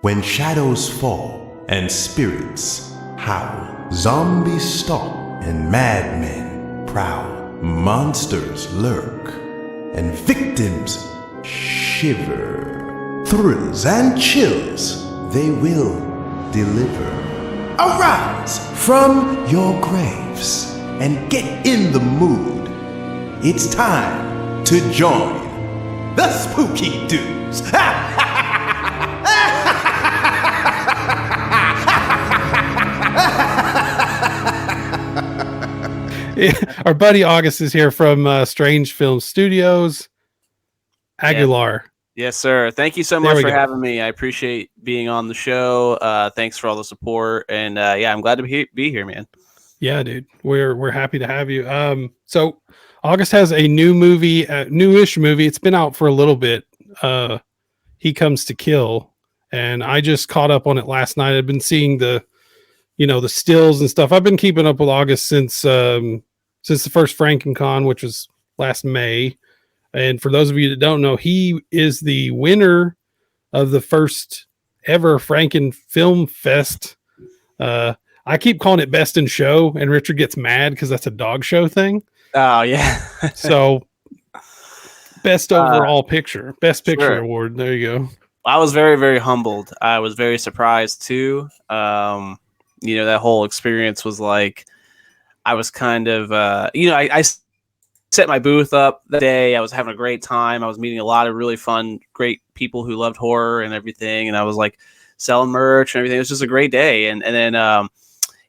When shadows fall and spirits howl, zombies stalk and madmen prowl, monsters lurk and victims shiver. Thrills and chills they will deliver. Arise from your graves and get in the mood. It's time to join the Spooky Dudes. Our buddy August is here from Strange Film Studios. Aguilar. Yes, sir. Thank you so much for having me. I appreciate being on the show. Thanks for all the support, and I'm glad to be here, man. Yeah, dude, we're happy to have you. So August has a new movie, newish movie. It's been out for a little bit. He Comes to Kill, and I just caught up on it last night. I've been seeing the stills and stuff. I've been keeping up with August since the first FrankenCon, which was last May. And for those of you that don't know, he is the winner of the first ever Franken Film Fest. I keep calling it Best in Show, and Richard gets mad because that's a dog show thing. Oh, yeah. So, Best Overall Picture, Best Picture Award. There you go. I was very, very humbled. I was very surprised, too. That whole experience was like, I was kind of, I set my booth up that day. I was having a great time. I was meeting a lot of really fun, great people who loved horror and everything. And I was like selling merch and everything. It was just a great day. And then,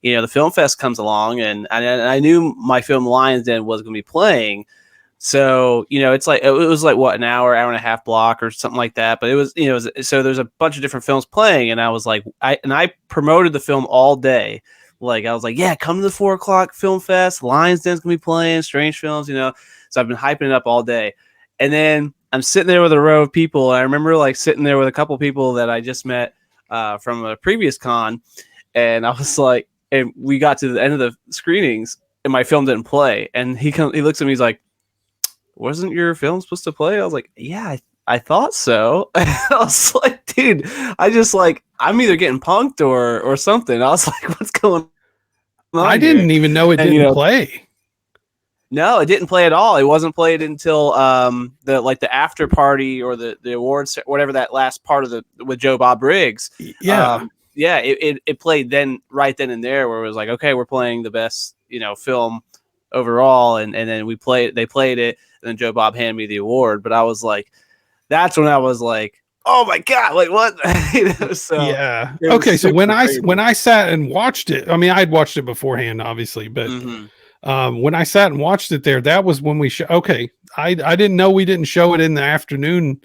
the film fest comes along, and I knew my film Lions Den was going to be playing. So, it's like, it was like what, an hour and a half block or something like that. But it was, so there's a bunch of different films playing. And I was like, I promoted the film all day. Like, I was like, yeah, come to the 4:00 film fest. Lions Den's gonna be playing Strange Films, So I've been hyping it up all day. And then I'm sitting there with a row of people. And I remember like sitting there with a couple people that I just met from a previous con. And I was like, and we got to the end of the screenings and my film didn't play. And he looks at me, he's like, wasn't your film supposed to play? I was like, yeah, I thought so. I was like, dude, I'm either getting punked or something. I was like, what's going on? I didn't even know it didn't play. No, it didn't play at all. It wasn't played until the after party or the awards, whatever that last part of with Joe Bob Briggs. Yeah. It played right then and there, where it was like, okay, we're playing the best, film overall, and then they played it, and then Joe Bob handed me the award. But I was like, that's when I was like, oh my God, like what? So yeah. Okay. So when I sat and watched it, I mean, I'd watched it beforehand, obviously, but when I sat and watched it there, that was when we I didn't know we didn't show it in the afternoon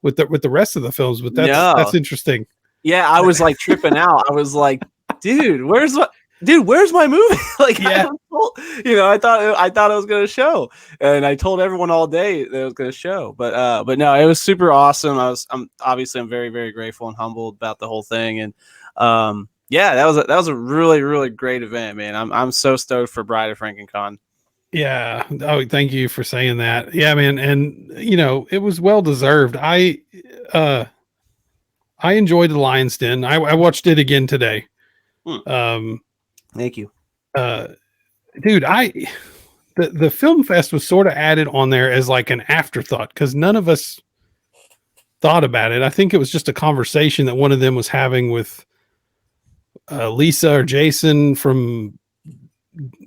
with the rest of the films, but that's interesting. Yeah. I was like tripping out. I was like, dude, where's my movie? Like, yeah. I thought it was going to show, and I told everyone all day that it was going to show, but no, it was super awesome. I'm very, very grateful and humbled about the whole thing. And, that was a really, really great event, man. I'm so stoked for Bride of FrankenCon. Yeah. Oh, thank you for saying that. Yeah, man. And it was well deserved. I enjoyed the Lions Den. I watched it again today. Thank you. Dude, the film fest was sort of added on there as like an afterthought because none of us thought about it. I think it was just a conversation that one of them was having with Lisa or Jason from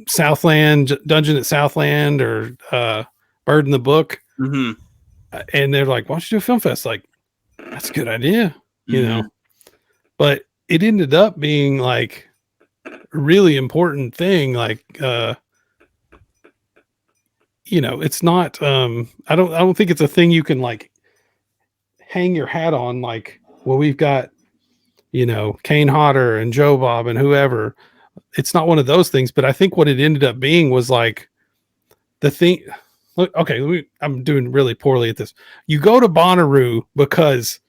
Southland, Dungeon at Southland, or Bird in the Book. Mm-hmm. And they're like, why don't you do a film fest? Like, that's a good idea, but it ended up being like really important thing, like it's not I don't think it's a thing you can like hang your hat on, like, well, we've got Kane Hodder and Joe Bob and whoever. It's not one of those things, but I think what it ended up being was like the thing. Okay, I'm doing really poorly at this. You go to Bonnaroo because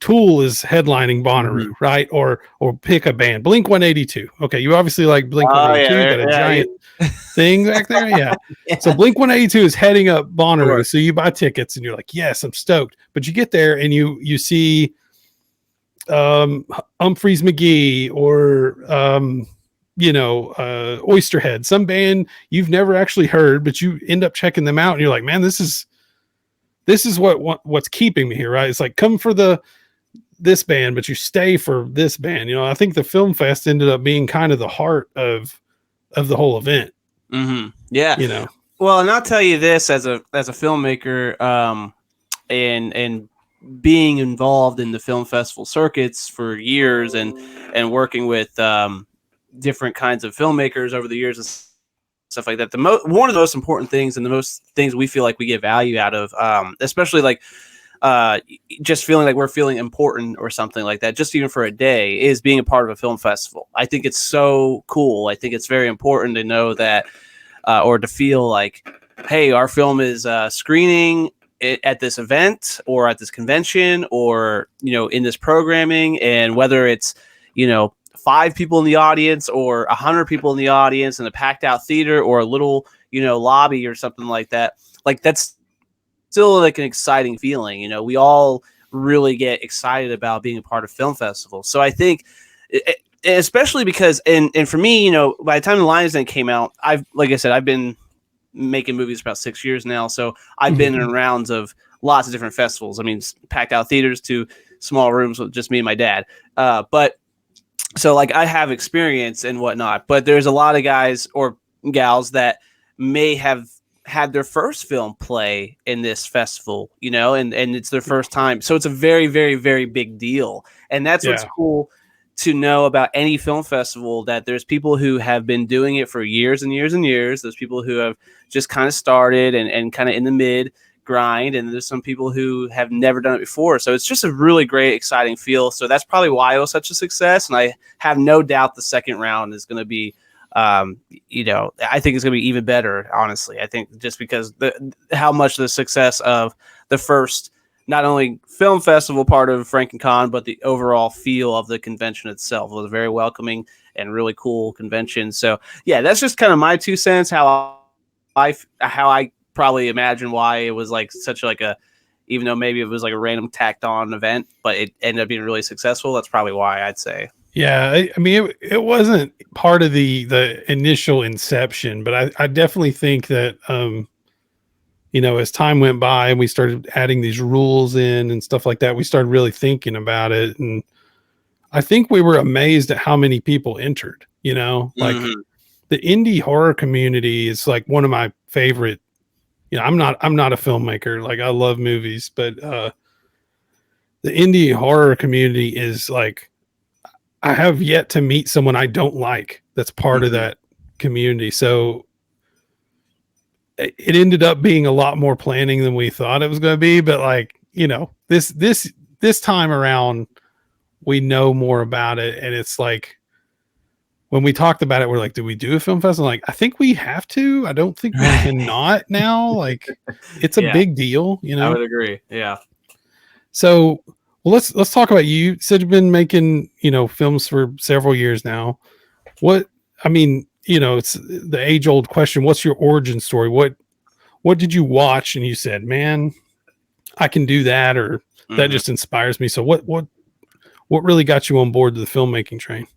Tool is headlining Bonnaroo, right? Or pick a band. Blink 182. Okay, you obviously like Blink 182. You got a giant thing back there. Yeah. So Blink 182 is heading up Bonnaroo. Sure. So you buy tickets and you're like, yes, I'm stoked. But you get there and you see Humphreys McGee or Oysterhead, some band you've never actually heard, but you end up checking them out and you're like, man, this is what's keeping me here, right? It's like, come for this band, but you stay for this band. I think the Film Fest ended up being kind of the heart of the whole event. Mm-hmm. Yeah. Well, and I'll tell you this as a filmmaker, and being involved in the film festival circuits for years and working with different kinds of filmmakers over the years and stuff like that. One of the most important things and the most things we feel like we get value out of, especially like just feeling like we're feeling important or something like that, just even for a day, is being a part of a film festival. I think it's so cool. I think it's very important to know that, or to feel like, hey, our film is screening at this event or at this convention or, in this programming, and whether it's, 5 people in the audience or 100 people in the audience in a packed out theater or a little, lobby or something like that. Like, that's still like an exciting feeling. We all really get excited about being a part of film festivals. So I think, especially because, and for me, by the time The Lion's Den came out, I've been making movies for about 6 years now. So I've been in rounds of lots of different festivals. I mean, packed out theaters to small rooms with just me and my dad. But so like I have experience and whatnot, but there's a lot of guys or gals that may have had their first film play in this festival, and it's their first time. So it's a very, very, very big deal. And that's what's cool to know about any film festival, that there's people who have been doing it for years and years and years. There's people who have just kind of started and kind of in the mid grind. And there's some people who have never done it before. So it's just a really great, exciting feel. So that's probably why it was such a success. And I have no doubt the second round is going to be, I think it's going to be even better, honestly. I think just because how much the success of the first, not only film festival part of FrankenCon, but the overall feel of the convention itself was a very welcoming and really cool convention. So yeah, that's just kind of my 2 cents, how I probably imagine why it was like such like a, even though maybe it was like a random tacked on event, but it ended up being really successful. That's probably why, I'd say. Yeah, I mean, it wasn't part of the initial inception, but I definitely think that, as time went by and we started adding these rules in and stuff like that, we started really thinking about it. And I think we were amazed at how many people entered, like the indie horror community is like one of my favorite. I'm not a filmmaker. Like, I love movies, but the indie horror community is like, I have yet to meet someone I don't like that's part of that community. So it ended up being a lot more planning than we thought it was going to be. But like, this time around, we know more about it. And it's like, when we talked about it, we're like, do we do a film festival? Like, I think we have to. I don't think we cannot now. Like, it's a big deal, I would agree. Yeah. So, well, let's talk about you. You said you've been making, films for several years now. It's the age old question. What's your origin story? What did you watch and you said, man, I can do that, or that just inspires me. So what really got you on board the filmmaking train?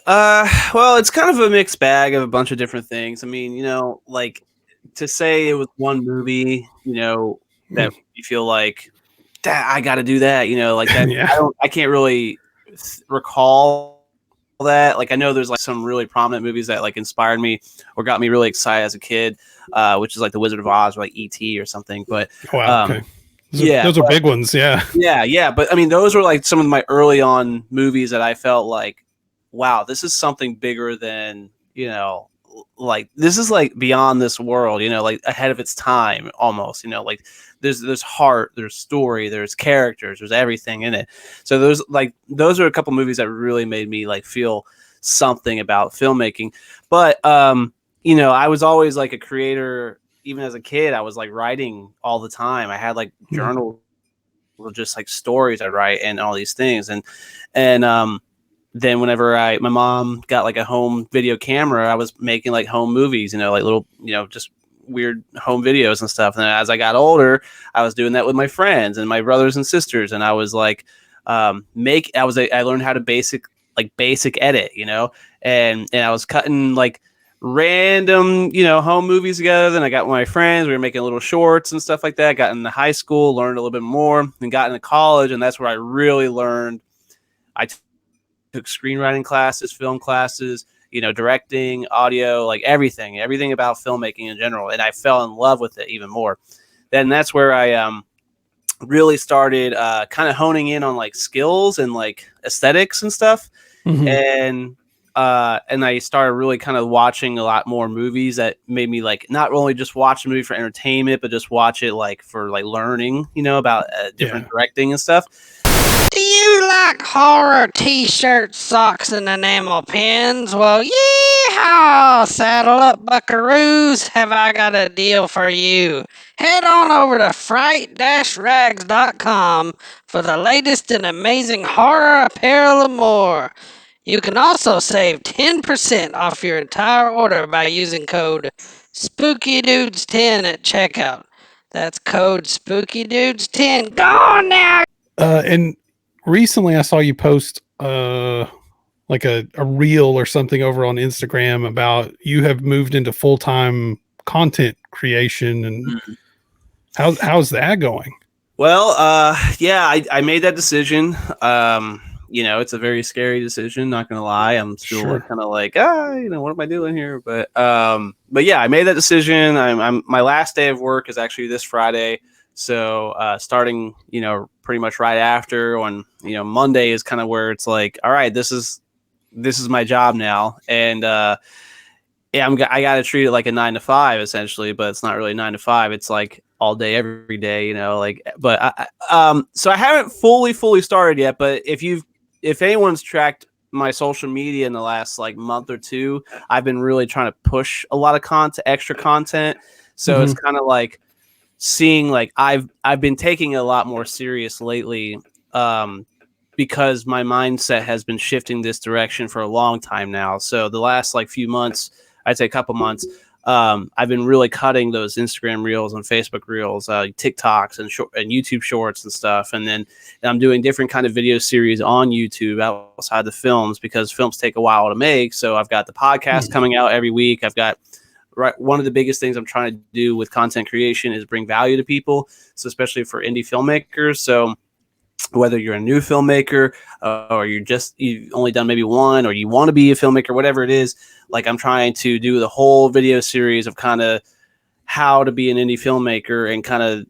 Well, it's kind of a mixed bag of a bunch of different things. I mean, like, to say it was one movie, that you feel like, I got to do that, like that. Yeah. I can't really recall that. Like, I know there's like some really prominent movies that like inspired me or got me really excited as a kid, which is like The Wizard of Oz or like E.T. or something. But okay. Those are big ones. Yeah. Yeah. But I mean, those were like some of my early on movies that I felt like, wow, this is something bigger than, like, this is like beyond this world, like ahead of its time almost, like there's heart, there's story, there's characters, there's everything in it. So those are a couple movies that really made me like feel something about filmmaking. But, I was always like a creator. Even as a kid, I was like writing all the time. I had like journals with just like stories I write and all these things. And then whenever my mom got like a home video camera, I was making like home movies, like little, just weird home videos and stuff. And then as I got older, I was doing that with my friends and my brothers and sisters. And I was like, I learned how to basic edit, and I was cutting like random, home movies together. Then I got with my friends. We were making little shorts and stuff like that. Got into high school, learned a little bit more, and got into college, and that's where I really learned. I took screenwriting classes, film classes, directing, audio, like everything about filmmaking in general, and I fell in love with it even more. Then that's where I really started kind of honing in on like skills and like aesthetics and stuff. And I started really kind of watching a lot more movies that made me like not only just watch a movie for entertainment, but just watch it like for like learning, about different directing and stuff. Do you like horror t-shirts, socks, and enamel pins? Well, yeehaw! Saddle up, buckaroos. Have I got a deal for you? Head on over to fright-rags.com for the latest and amazing horror apparel and more. You can also save 10% off your entire order by using code SPOOKYDUDES10 at checkout. That's code SPOOKYDUDES10. Go on now! And recently I saw you post like a reel or something over on Instagram about you have moved into full-time content creation, and how's that going? Well, I made that decision. It's a very scary decision, not gonna lie. I'm still kind of like, what am I doing here? But yeah, I made that decision. I'm my last day of work is actually this Friday. So starting, pretty much right after on, Monday is kind of where it's like, all right, this is my job now. And I got to treat it like a 9 to 5 essentially, but it's not really 9 to 5. It's like all day, every day, but so I haven't fully started yet, but if anyone's tracked my social media in the last like month or two, I've been really trying to push a lot of extra content. So it's kind of like, seeing like I've been taking a lot more serious lately because my mindset has been shifting this direction for a long time now. So the last like few months, I'd say a couple months, I've been really cutting those Instagram reels and Facebook reels, TikToks and YouTube shorts and stuff. And then I'm doing different kind of video series on YouTube outside the films because films take a while to make. So I've got the podcast coming out every week. I've got one of the biggest things I'm trying to do with content creation is bring value to people. So especially for indie filmmakers. So whether you're a new filmmaker or you've only done maybe one, or you want to be a filmmaker, whatever it is, like I'm trying to do the whole video series of kind of how to be an indie filmmaker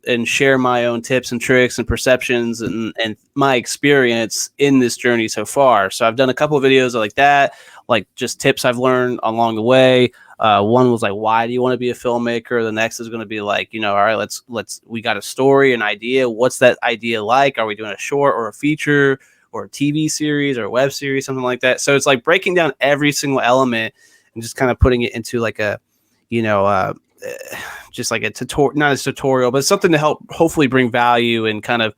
and share my own tips and tricks and perceptions and my experience in this journey so far. So I've done a couple of videos like that, like just tips I've learned along the way. One was like, why do you want to be a filmmaker? The next is going to be like, all right, we got a story, an idea. What's that idea like? Are we doing a short or a feature or a TV series or a web series, something like that? So it's like breaking down every single element and just kind of putting it into like a, just like a tutorial, not a tutorial, but something to help hopefully bring value and kind of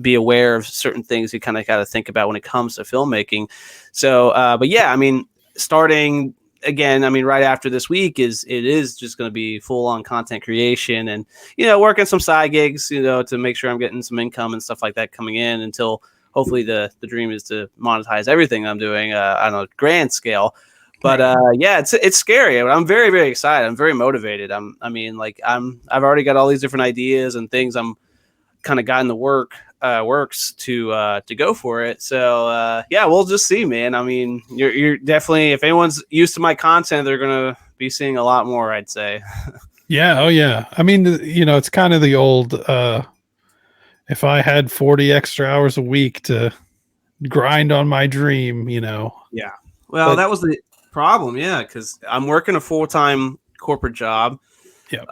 be aware of certain things you kind of got to think about when it comes to filmmaking. So, but yeah, I mean, starting again, I mean, right after this week it is just going to be full on content creation and, working some side gigs, to make sure I'm getting some income and stuff like that coming in until hopefully the dream is to monetize everything I'm doing on a grand scale. But yeah, it's scary. I'm very, very excited. I'm very motivated. I've already got all these different ideas and things I'm kind of got in the works to go for it. So yeah, we'll just see, man. I mean, you're definitely, if anyone's used to my content, they're gonna be seeing a lot more, I'd say. Yeah. Oh yeah. I mean, it's kind of the old if I had 40 extra hours a week to grind on my dream, Yeah. Well, that was the problem. Yeah, because I'm working a full-time corporate job. Yeah.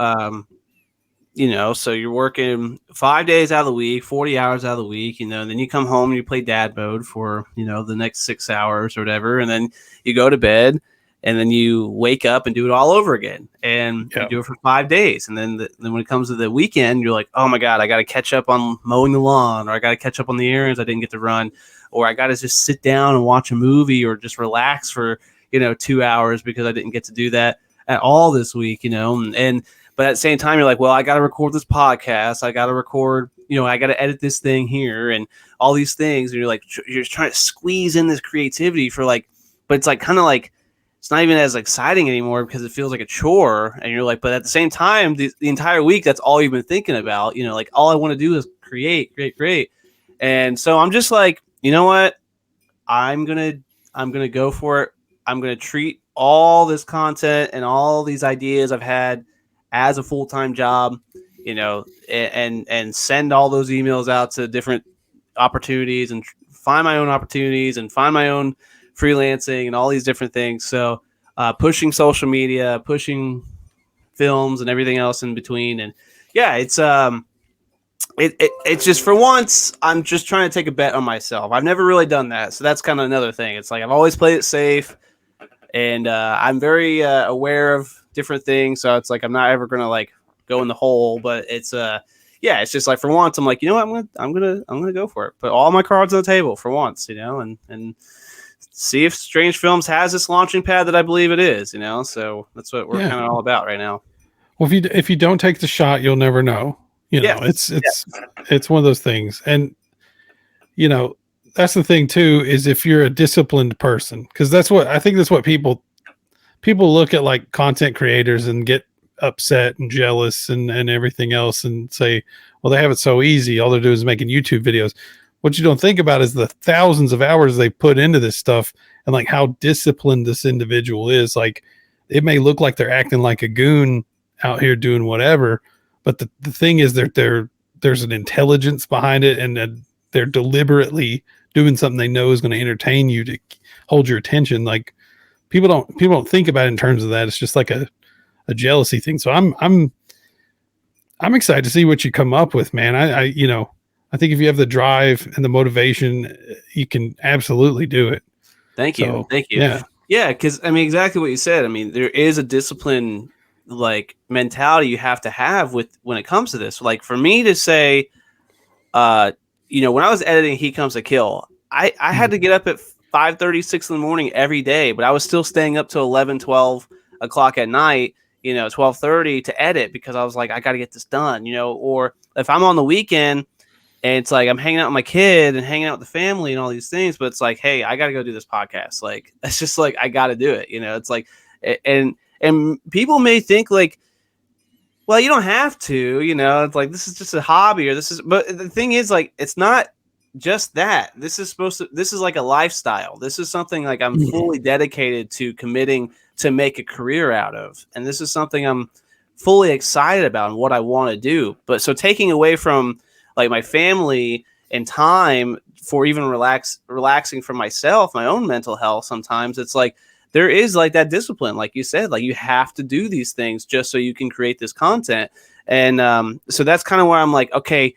So you're working 5 days out of the week, 40 hours out of the week, and then you come home and you play dad mode for, the next 6 hours or whatever. And then you go to bed and then you wake up and do it all over again. And you do it for 5 days. And then when it comes to the weekend, you're like, oh my God, I got to catch up on mowing the lawn, or I got to catch up on the errands I didn't get to run, or I got to just sit down and watch a movie or just relax for, 2 hours because I didn't get to do that at all this week, but at the same time, you're like, well, I got to record this podcast. I got to record, I got to edit this thing here and all these things. And you're like, you're trying to squeeze in this creativity for like, but it's like kind of like, it's not even as exciting anymore because it feels like a chore. And you're like, but at the same time, the entire week, that's all you've been thinking about. Like all I want to do is create. And so I'm just like, you know what? I'm going to go for it. I'm going to treat all this content and all these ideas I've had as a full-time job, and send all those emails out to different opportunities and find my own opportunities and find my own freelancing and all these different things. So pushing social media, pushing films and everything else in between. And yeah, it's just for once, I'm just trying to take a bet on myself. I've never really done that. So that's kind of another thing. It's like, I've always played it safe and I'm very aware of different things. So it's like, I'm not ever going to like go in the hole, but it's it's just like for once, I'm like, you know what, I'm gonna go for it. Put all my cards on the table for once, and see if Strange Films has this launching pad that I believe it is, So that's what we're kind of all about right now. Well, if you don't take the shot, you'll never know. It's one of those things, and that's the thing too, is if you're a disciplined person, because that's what people look at like content creators and get upset and jealous and everything else and say, well, they have it so easy. All they're doing is making YouTube videos. What you don't think about is the thousands of hours they put into this stuff and like how disciplined this individual is. Like it may look like they're acting like a goon out here doing whatever, but the thing is that there's an intelligence behind it, and they're deliberately doing something they know is going to entertain you, to hold your attention. Like people don't think about it in terms of that. It's just like a jealousy thing. So I'm excited to see what you come up with, man. I think if you have the drive and the motivation, you can absolutely do it. Thank you. Yeah. Cause I mean, exactly what you said. I mean, there is a discipline like mentality you have to have when it comes to this. Like for me to say, when I was editing He Comes to Kill, I had to get up at 5:30, 6 in the morning every day, but I was still staying up till 11, 12 o'clock at night, 12:30 to edit, because I was like, I got to get this done, or if I'm on the weekend and it's like I'm hanging out with my kid and hanging out with the family and all these things, but it's like, hey, I got to go do this podcast. Like, it's just like, I got to do it. It's like, and people may think like, well, you don't have to, it's like, this is just a hobby, but the thing is like, it's not just that. This is like a lifestyle. This is something like I'm fully dedicated to committing to make a career out of. And this is something I'm fully excited about and what I want to do. But so taking away from like my family and time for even relaxing for myself, my own mental health, sometimes it's like, there is like that discipline, like you said, like you have to do these things just so you can create this content. And so that's kind of where I'm like, okay,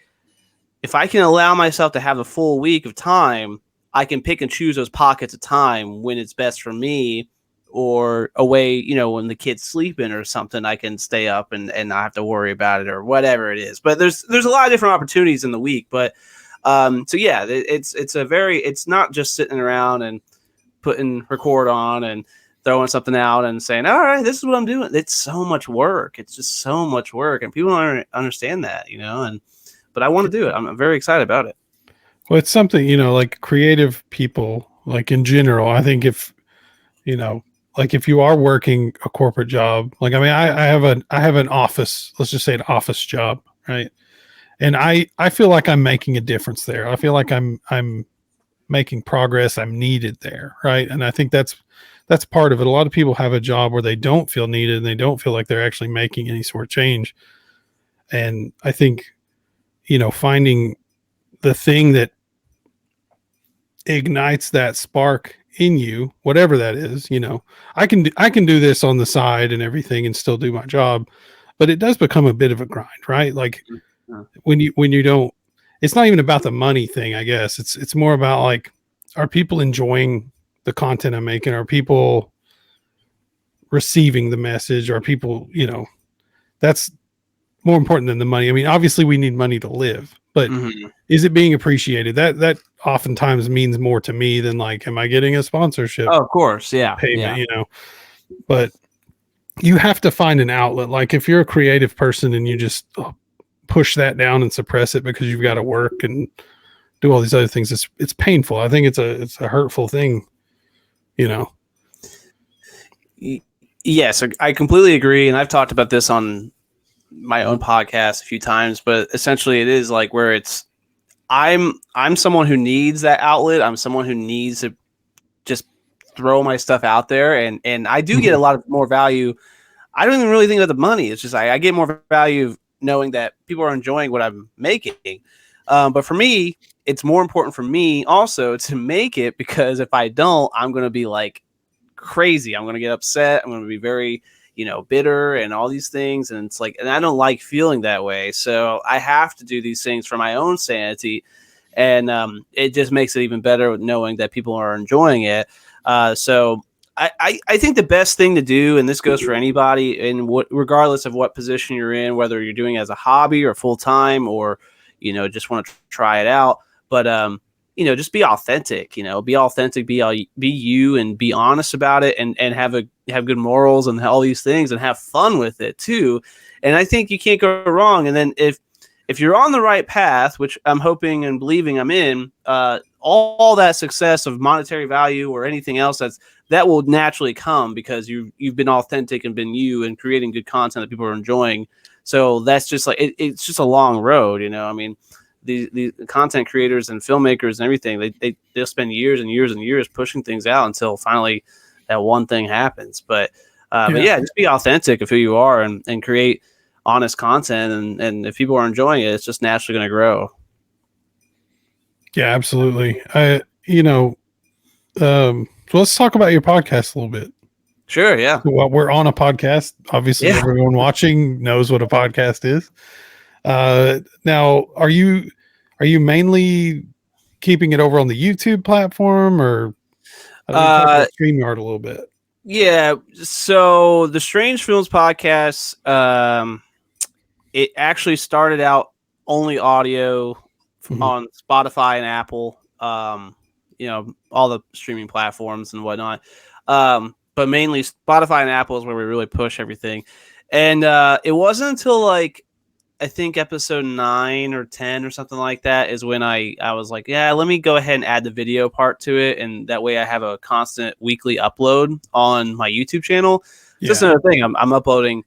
if I can allow myself to have a full week of time, I can pick and choose those pockets of time when it's best for me, or away, when the kid's sleeping or something, I can stay up and not have to worry about it or whatever it is. But there's a lot of different opportunities in the week. But so yeah, it's not just sitting around and putting record on and throwing something out and saying, all right, this is what I'm doing. It's so much work. It's just so much work, and people don't understand that, but I want to do it. I'm very excited about it. Well, it's something, like creative people, like in general, I think if, like if you are working a corporate job, like, I mean, I have an office, let's just say an office job. Right. And I feel like I'm making a difference there. I feel like I'm making progress. I'm needed there. Right. And I think that's part of it. A lot of people have a job where they don't feel needed and they don't feel like they're actually making any sort of change. And I think, finding the thing that ignites that spark in you, whatever that is, I can do this on the side and everything and still do my job, but it does become a bit of a grind, right? Like when you don't, it's not even about the money thing, I guess. It's more about like, are people enjoying the content I'm making? Are people receiving the message? Are people, that's more important than the money. I mean, obviously we need money to live, but is it being appreciated? That oftentimes means more to me than like, am I getting a sponsorship? Oh, of course. Yeah. Payment, but you have to find an outlet. Like if you're a creative person and you just push that down and suppress it because you've got to work and do all these other things. It's painful. I think it's a hurtful thing, you know. Yes, I completely agree, and I've talked about this on my own podcast a few times, but essentially it is like where it's I'm someone who needs that outlet. I'm someone who needs to just throw my stuff out there, and I do get a lot of more value. I don't even really think about the money. It's just I get more value knowing that people are enjoying what I'm making. But for me, it's more important for me also to make it, because if I don't, I'm going to be like crazy. I'm going to get upset. I'm going to be very, bitter and all these things. And it's like, and I don't like feeling that way. So I have to do these things for my own sanity. And it just makes it even better knowing that people are enjoying it. So I think the best thing to do, and this goes for anybody, regardless of what position you're in, whether you're doing it as a hobby or full time, or just want to try it out, but just be authentic. Be authentic, be you, and be honest about it, and have good morals and all these things, and have fun with it too. And I think you can't go wrong. And then if you're on the right path, which I'm hoping and believing I'm in, all that success of monetary value or anything else that will naturally come because you've been authentic and been you and creating good content that people are enjoying. So that's just like it's just a long road, I mean, the content creators and filmmakers and everything, they'll spend years and years and years pushing things out until finally that one thing happens. But yeah, just be authentic of who you are and create honest content, and if people are enjoying it, it's just naturally going to grow. Yeah, absolutely. So let's talk about your podcast a little bit. Sure. Yeah. Well, we're on a podcast. Obviously, everyone watching knows what a podcast is. Now, are you mainly keeping it over on the YouTube platform, or talk about StreamYard a little bit? Yeah. So the Strange Films podcast, it actually started out only audio on Spotify and Apple, all the streaming platforms and whatnot. But mainly Spotify and Apple is where we really push everything. And it wasn't until like, I think episode 9 or 10 or something like that is when I was like, yeah, let me go ahead and add the video part to it. And that way I have a constant weekly upload on my YouTube channel. Yeah. That's another thing. I'm uploading.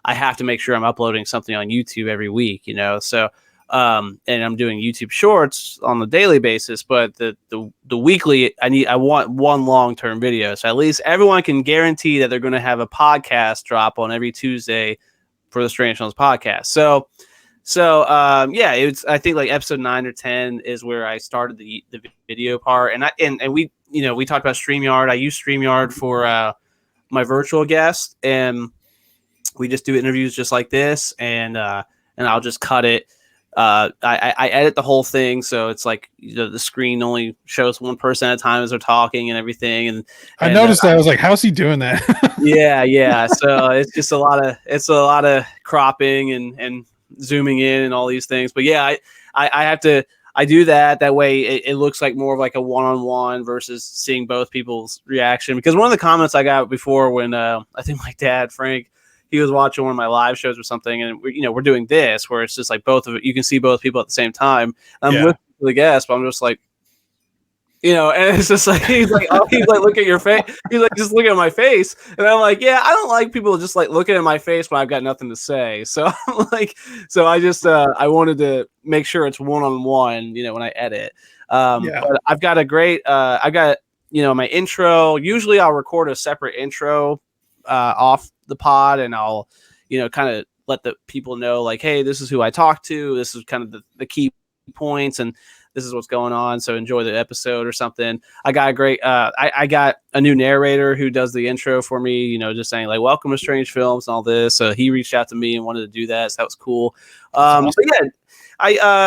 I have to make sure I'm uploading something on YouTube every week, so, and I'm doing YouTube shorts on a daily basis, but the weekly, I want one long-term video. So at least everyone can guarantee that they're going to have a podcast drop on every Tuesday for the Strange Films podcast. So yeah, it's, I think like episode 9 or 10 is where I started the video part. And we, we talked about StreamYard. I use StreamYard for, my virtual guest, and we just do interviews just like this. And I'll just cut it. I edit the whole thing, so it's like the screen only shows one person at a time as they're talking and everything. And I noticed that. I was like, "How's he doing that?" yeah. So it's just a lot of cropping and zooming in and all these things. But yeah, I have to. I do that. That way, it looks like more of like a one-on-one versus seeing both people's reaction. Because one of the comments I got before when I think my dad Frank, he was watching one of my live shows or something, and we're doing this where it's just like you can see both people at the same time. I'm listening to the guest, but I'm just like, and it's just like he's like look at your face. He's like, just look at my face, and I'm like, yeah, I don't like people just like looking at my face when I've got nothing to say. So I'm like, I just I wanted to make sure it's one-on-one, when I edit. But I've got a great my intro. Usually I'll record a separate intro off the pod, and I'll kind of let the people know like, hey, this is who I talked to, this is kind of the key points, and this is what's going on, so enjoy the episode or something. I got a great I got a new narrator who does the intro for me, just saying like, welcome to Strange Films and all this. So he reached out to me and wanted to do that, so that was cool. Awesome. But yeah,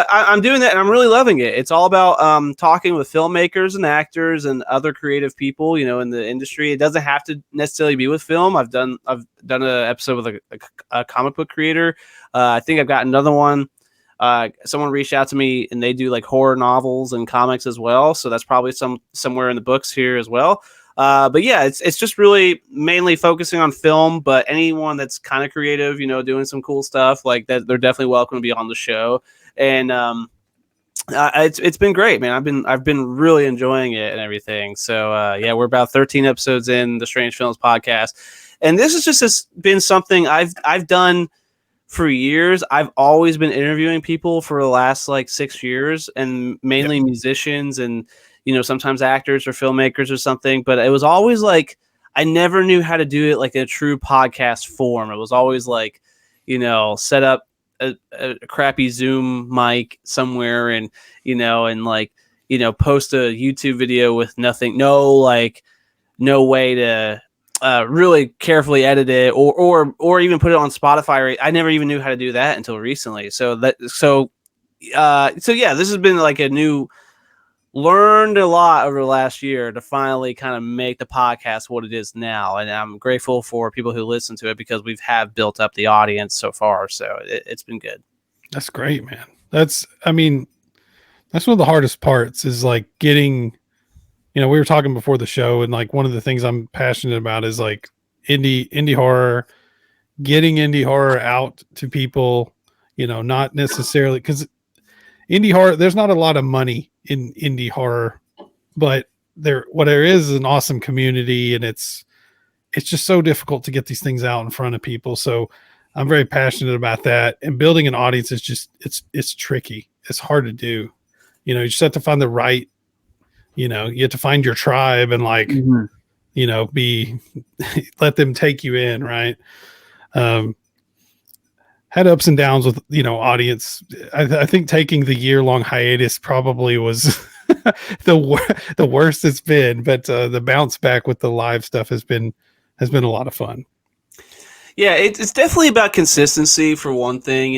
I'm doing that, and I'm really loving it. It's all about talking with filmmakers and actors and other creative people, in the industry. It doesn't have to necessarily be with film. I've done an episode with a comic book creator. I think I've got another one. Someone reached out to me, and they do like horror novels and comics as well. So that's probably somewhere in the books here as well. But yeah, it's just really mainly focusing on film. But anyone that's kind of creative, doing some cool stuff like that, they're definitely welcome to be on the show. And it's been great, man. I've been really enjoying it and everything. So yeah, we're about 13 episodes in the Strange Films podcast, and this has just been something I've done for years. I've always been interviewing people for the last like 6 years, and mainly musicians and sometimes actors or filmmakers or something. But it was always like I never knew how to do it like in a true podcast form. It was always like set up a crappy Zoom mic somewhere and post a YouTube video with no way to really carefully edit it or even put it on Spotify. I never even knew how to do that until recently. So yeah, this has been like learned a lot over the last year to finally kind of make the podcast what it is now. And I'm grateful for people who listen to it because have built up the audience so far. So it's been good. That's great, man. That's one of the hardest parts is like getting, we were talking before the show, and like one of the things I'm passionate about is like indie horror, getting indie horror out to people, not necessarily because indie horror, there's not a lot of money in indie horror, but there is an awesome community, and it's just so difficult to get these things out in front of people. So I'm very passionate about that, and building an audience is just, it's tricky. It's hard to do. You just have to find the right, you have to find your tribe and like, let them take you in. Right. Had ups and downs with, audience. I think taking the year-long hiatus probably was the worst it's been, but the bounce back with the live stuff has been a lot of fun. Yeah, it's definitely about consistency for one thing.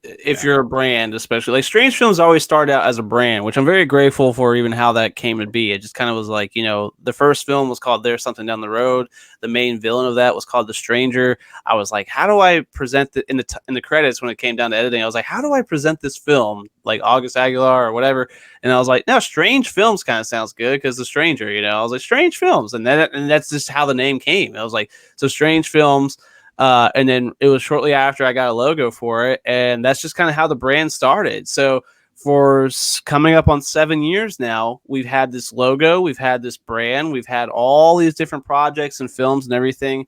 If you're a brand, especially like Strange Films always started out as a brand, which I'm very grateful for, even how that came to be. It just kind of was like, the first film was called There's Something Down the Road. The main villain of that was called The Stranger. I was like, how do I present in the credits when it came down to editing? I was like, how do I present this film like August Aguilar or whatever? And I was like, no, Strange Films kind of sounds good because The Stranger. I was like, Strange Films, and that's just how the name came. I was like, so Strange Films. And then it was shortly after I got a logo for it. And that's just kind of how the brand started. So for coming up on 7 years now, we've had this logo, we've had this brand, we've had all these different projects and films and everything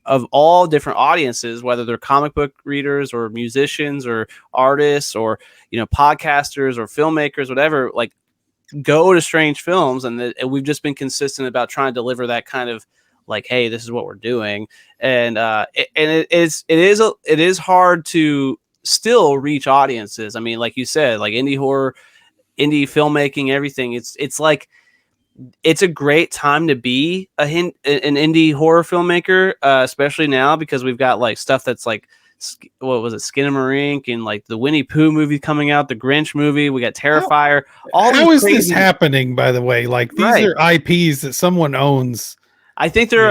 of all different audiences, whether they're comic book readers or musicians or artists or, podcasters or filmmakers, whatever, like go to Strange Films. And we've just been consistent about trying to deliver that kind of like, hey, this is what we're doing. And it is hard to still reach audiences. I mean, like you said, like indie horror, indie filmmaking, everything. It's like, it's a great time to be an indie horror filmmaker, especially now because we've got like stuff that's like, what was it, Skinamarink, and like the Winnie Pooh movie coming out, the Grinch movie. We got Terrifier. How is this happening, by the way? Like these are IPs that someone owns. I think they're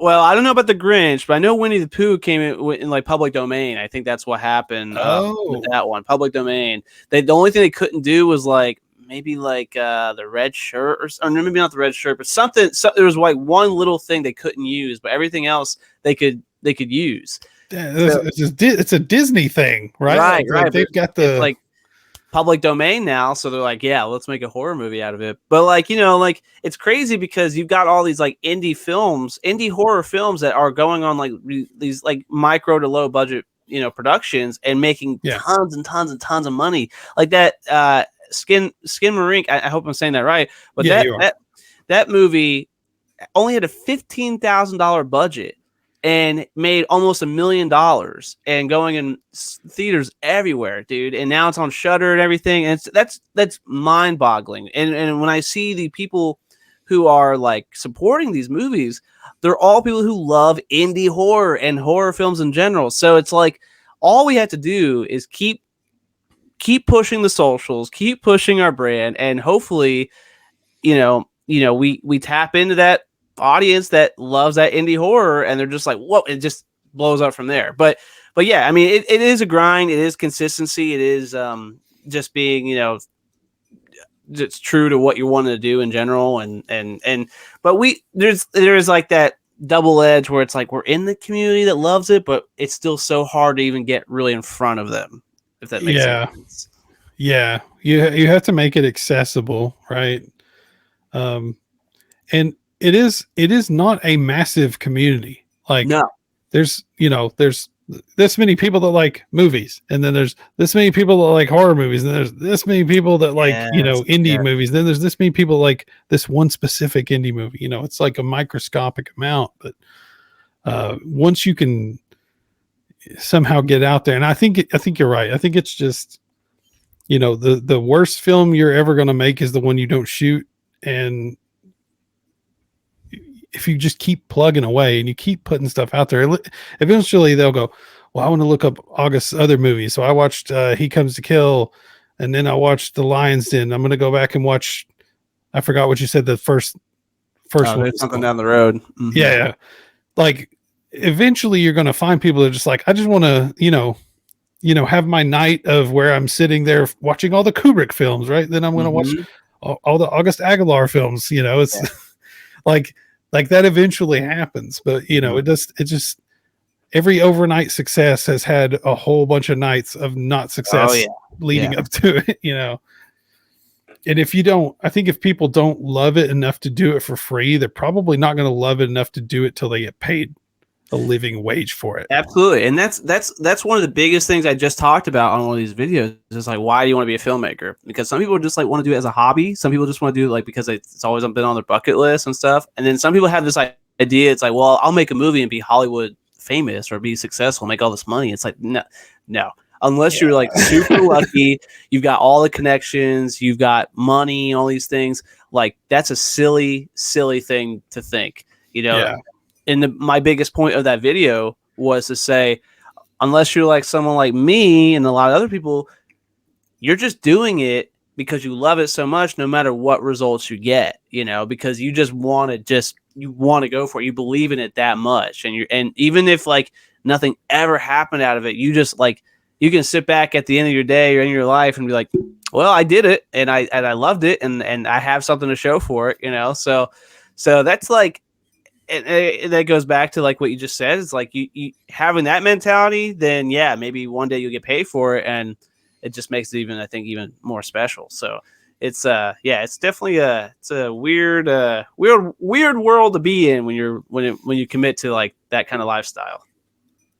well, I don't know about the Grinch, but I know Winnie the Pooh came in like public domain. I think that's what happened with that one, public domain. The only thing they couldn't do was like maybe like the red shirt or maybe not the red shirt, but something. So there was like one little thing they couldn't use, but everything else they could use. It's a Disney thing, right? Right. They've got the like public domain now, so they're like, yeah, let's make a horror movie out of it. But like, like it's crazy because you've got all these like indie horror films that are going on like these like micro to low budget, productions and making tons and tons and tons of money. Like that Skinamarink, I hope I'm saying that right, but that movie only had a $15,000 budget and made almost $1 million and going in theaters everywhere, dude. And now it's on Shudder and everything. And that's mind boggling. And when I see the people who are like supporting these movies, they're all people who love indie horror and horror films in general. So it's like, all we have to do is keep pushing the socials, keep pushing our brand. And hopefully, we tap into that audience that loves that indie horror, and they're just like, whoa, it just blows up from there. But yeah, I mean, it is a grind. It is consistency. It is just being, it's true to what you wanted to do in general. But there's like that double edge where it's like we're in the community that loves it, but it's still so hard to even get really in front of them, if that makes sense. Yeah. You have to make it accessible, right? And it is not a massive community. Like No. there's this many people that like movies, and then there's this many people that like horror movies, and there's this many people that like indie movies, then there's this many people like this one specific indie movie. It's like a microscopic amount, but once you can somehow get out there, and I think you're right. I think it's just the worst film you're ever going to make is the one you don't shoot. And if you just keep plugging away and you keep putting stuff out there, eventually they'll go, well, I want to look up August's other movies. So I watched He Comes to Kill, and then I watched The Lion's Den. I'm going to go back and watch, I forgot what you said, the first one. There's something down the road. Mm-hmm. Yeah. Like eventually you're going to find people that are just like, I just want to, have my night of where I'm sitting there watching all the Kubrick films, right? Then I'm going to watch all the August Aguilar films. It's like that eventually happens, but it just every overnight success has had a whole bunch of nights of not success leading up to it, And I think if people don't love it enough to do it for free, they're probably not going to love it enough to do it till they get paid a living wage for it. Absolutely. And that's one of the biggest things I just talked about on one of these videos. Is like, why do you want to be a filmmaker? Because some people just like want to do it as a hobby. Some people just want to do it like because it's always been on their bucket list and stuff. And then some people have this idea. It's like, well, I'll make a movie and be Hollywood famous or be successful, make all this money. It's like, no. Unless you're like super lucky, you've got all the connections, you've got money, all these things. Like that's a silly, silly thing to think, And my biggest point of that video was to say, unless you're like someone like me and a lot of other people, you're just doing it because you love it so much, no matter what results you get, because you just want to go for it. You believe in it that much. And even if like nothing ever happened out of it, you just like, you can sit back at the end of your day or in your life and be like, well, I did it and I loved it and I have something to show for it, So that's like, and that goes back to like what you just said. It's like you having that mentality, then maybe one day you'll get paid for it, and it just makes it even more special. So it's it's definitely a weird world to be in when you commit to like that kind of lifestyle.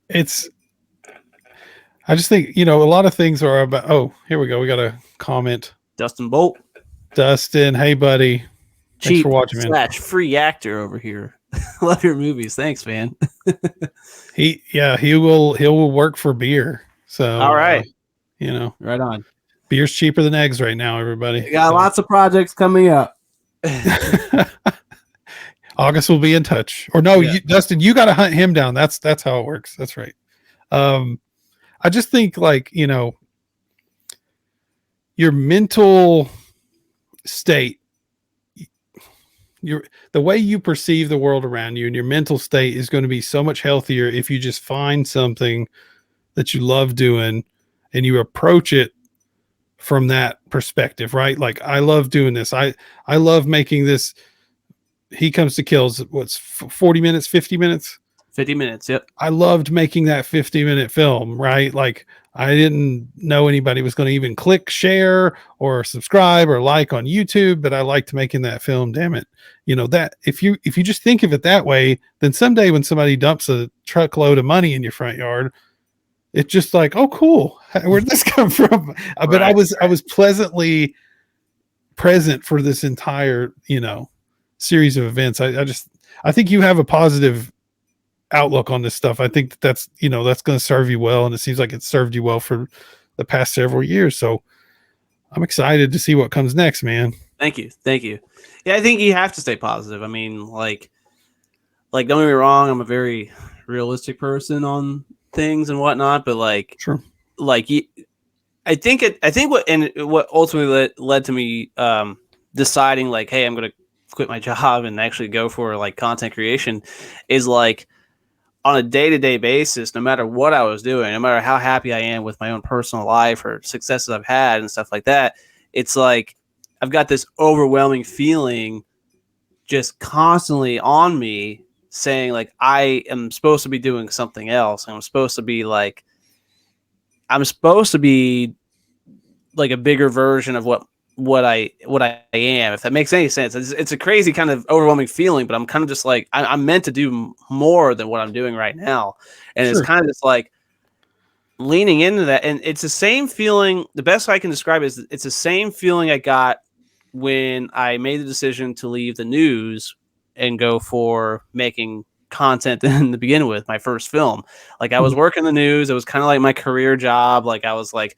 I just think a lot of things are about. Oh, here we go. We got a comment. Dustin Bolt. Dustin, hey buddy. Thanks for watching, man. Free actor over here. Love your movies. Thanks, man. He will work for beer. So all right. Right on. Beer's cheaper than eggs right now, everybody. We got lots of projects coming up. August will be in touch. Or no, Dustin, you got to hunt him down. That's how it works. That's right. I just think like, your mental state, the way you perceive the world around you and your mental state is going to be so much healthier if you just find something that you love doing and you approach it from that perspective, right? Like I love doing this. I love making this. He Comes to Kills. What's 40 minutes, 50 minutes? 50 minutes. Yep. I loved making that 50-minute film, right? Like I didn't know anybody was going to even click share or subscribe or like on YouTube, but I liked making that film. Damn it. That if you just think of it that way, then someday when somebody dumps a truckload of money in your front yard, it's just like, oh, cool. Where'd this come from? But I was pleasantly present for this entire, series of events. I think you have a positive outlook on this stuff. I think that's going to serve you well. And it seems like it's served you well for the past several years. So I'm excited to see what comes next, man. Thank you. Yeah. I think you have to stay positive. I mean, like don't get me wrong. I'm a very realistic person on things and whatnot, but like, sure. Like I think what ultimately led to me, deciding like, hey, I'm going to quit my job and actually go for like content creation is like, on a day-to-day basis, no matter what I was doing, no matter how happy I am with my own personal life or successes I've had and stuff like that, it's like I've got this overwhelming feeling just constantly on me saying like I am supposed to be doing something else. I'm supposed to be like a bigger version of what I am, if that makes any sense. It's a crazy kind of overwhelming feeling, but I'm kind of just like I'm meant to do more than what I'm doing right now, and Sure. it's kind of just like leaning into that. And it's the same feeling. The best way I can describe it is it's the same feeling I got when I made the decision to leave the news and go for making content in the begin with my first film. Like I was working the news. It was kind of like my career job. Like I was like,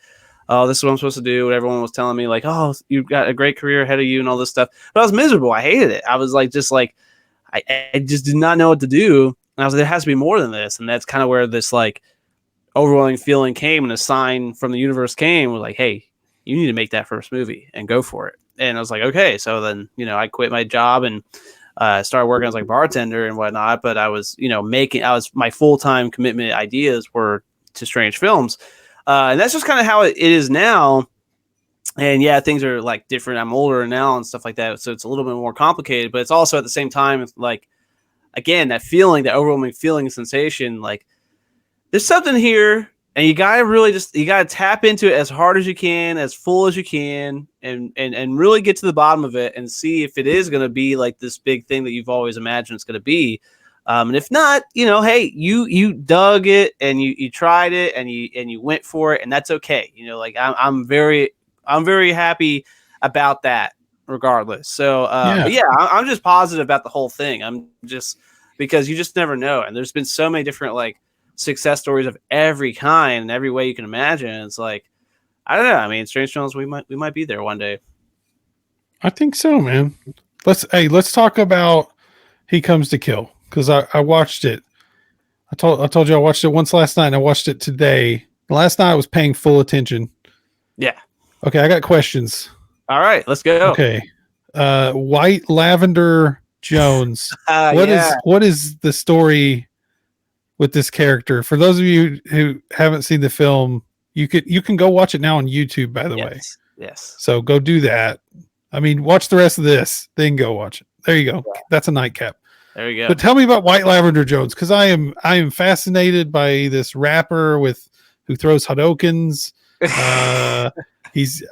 oh, this is what I'm supposed to do. What everyone was telling me, like, oh, you've got a great career ahead of you and all this stuff. But I was miserable. I hated it. I was like, I just did not know what to do. And I was like, there has to be more than this. And that's kind of where this like overwhelming feeling came, and a sign from the universe came was like, hey, you need to make that first movie and go for it. And I was like, okay. So then, I quit my job and started working as like bartender and whatnot. But I was, my full-time commitment ideas were to Strange Films. And that's just kind of how it is now. And yeah, things are like different. I'm older now and stuff like that. So it's a little bit more complicated, but it's also at the same time, like, again, that feeling, that overwhelming feeling sensation, like there's something here, and you got to tap into it as hard as you can, as full as you can, and really get to the bottom of it and see if it is going to be like this big thing that you've always imagined it's going to be. And if not, hey, you dug it and you tried it and you went for it, and that's okay. Like I'm very happy about that regardless. So, but yeah, I'm just positive about the whole thing. I'm just, because you just never know. And there's been so many different like success stories of every kind and every way you can imagine. It's like, I don't know. I mean, Strange Films, we might be there one day. I think so, man. Let's talk about He Comes to Kill, because I watched it. I told you I watched it once last night, and I watched it today. Last night I was paying full attention. Yeah. Okay, I got questions. All right, let's go. Okay. White Lavender Jones. What is the story with this character? For those of you who haven't seen the film, you can go watch it now on YouTube, by the way. Yes. So go do that. I mean, watch the rest of this, then go watch it. There you go. Yeah. That's a nightcap. There you go. But tell me about White Lavender Jones, because I am fascinated by this rapper who throws Hadokens. I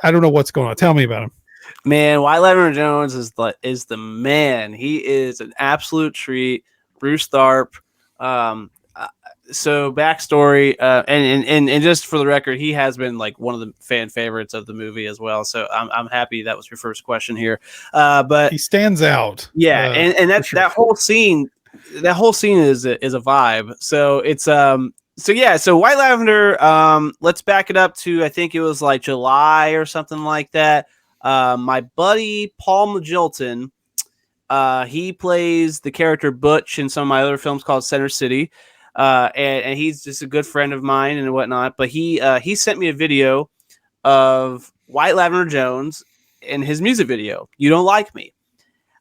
don't know what's going on. Tell me about him. Man, White Lavender Jones is the man. He is an absolute treat. Bruce Tharp. So backstory, and just for the record, he has been like one of the fan favorites of the movie as well. So I'm happy that was your first question here. But he stands out. Yeah, and that whole scene is a vibe. So it's so White Lavender. Let's back it up to, I think it was like July or something like that. My buddy Paul Magilton, he plays the character Butch in some of my other films called Center City. And he's just a good friend of mine and whatnot. But he sent me a video of White Lavender Jones in his music video, "You Don't Like Me."